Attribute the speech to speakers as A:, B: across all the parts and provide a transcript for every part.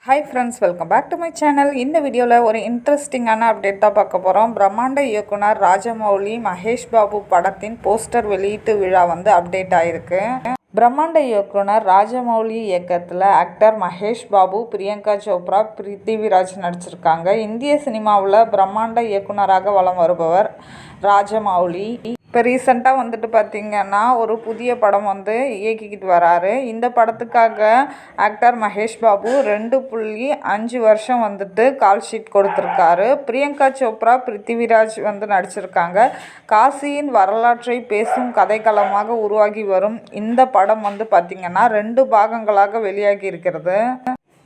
A: Hi friends, welcome back to my channel. இந்த வீடியோவில் ஒரு இன்ட்ரெஸ்டிங்கான அப்டேட் தான் பார்க்க போகிறோம். பிரம்மாண்ட இயக்குனர் ராஜமௌலி மகேஷ் பாபு படத்தின் போஸ்டர் வெளியீட்டு விழா அப்டேட் ஆகிருக்கு. பிரம்மாண்ட இயக்குனர் ராஜமௌலி இயக்கத்தில் ஆக்டர் மகேஷ் பாபு, பிரியங்கா சோப்ரா, பிருத்திவிராஜ் நடிச்சிருக்காங்க. இந்திய சினிமாவில் பிரம்மாண்ட இயக்குனராக வலம் வருபவர் ராஜமௌலி. இப்போ ரீசெண்டாக பார்த்திங்கன்னா ஒரு புதிய படம் இயக்கிக்கிட்டு வராரு. இந்த படத்துக்காக ஆக்டர் மகேஷ் பாபு 2.5 வருஷம் கால் ஷீட் கொடுத்துருக்காரு. பிரியங்கா சோப்ரா, பிருத்திவிராஜ் நடிச்சிருக்காங்க. காசியின் வரலாற்றை பேசும் கதைக்களமாக உருவாகி வரும் இந்த படம் பார்த்திங்கன்னா 2 பாகங்களாக வெளியாகி இருக்கிறது.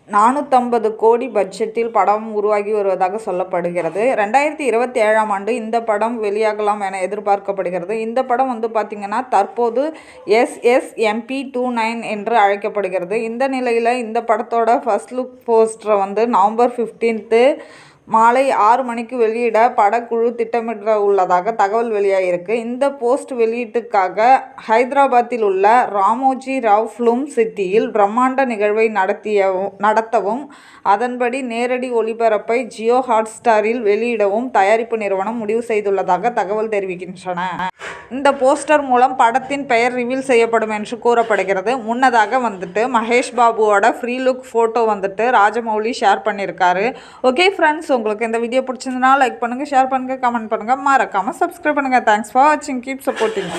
A: 450 கோடி பட்ஜெட்டில் படம் உருவாகி வருவதாக சொல்லப்படுகிறது. 2027ஆம் ஆண்டு இந்த படம் வெளியாகலாம் என எதிர்பார்க்கப்படுகிறது. இந்த படம் பார்த்திங்கன்னா தற்போது SSMP29 என்று அழைக்கப்படுகிறது. இந்த நிலையில் இந்த படத்தோட ஃபர்ஸ்ட் லுக் போஸ்டரை நவம்பர் 15 மாலை 6 மணிக்கு வெளியிட படக்குழு திட்டமிட உள்ளதாக தகவல் வெளியாகிருக்கு. இந்த போஸ்ட் வெளியீட்டுக்காக ஹைதராபாத்தில் உள்ள ராமோஜி ராவ் ஃபிலிம் சிட்டியில் பிரம்மாண்ட நிகழ்வை நடத்தவும் அதன்படி நேரடி ஒளிபரப்பை ஜியோ ஹாட்ஸ்டாரில் வெளியிடவும் தயாரிப்பு நிறுவனம் முடிவு செய்துள்ளதாக தகவல் தெரிவிக்கின்றன. இந்த போஸ்டர் மூலம் படத்தின் பெயர் ரிவீல் செய்யப்படும் என்று கூறப்படுகிறது. முன்னதாக மகேஷ் பாபுவோட free look photo Rajamouli share பண்ணியிருக்காரு. ஓகே ஃப்ரெண்ட்ஸ், உங்களுக்கு இந்த வீடியோ பிடிச்சிருந்தனா லைக் பண்ணுங்கள், ஷேர் பண்ணுங்கள், கமெண்ட் பண்ணுங்கள், மறக்காமல் சப்ஸ்கிரைப் பண்ணுங்கள். தேங்க்ஸ் ஃபார் வாட்சிங். Keep supporting.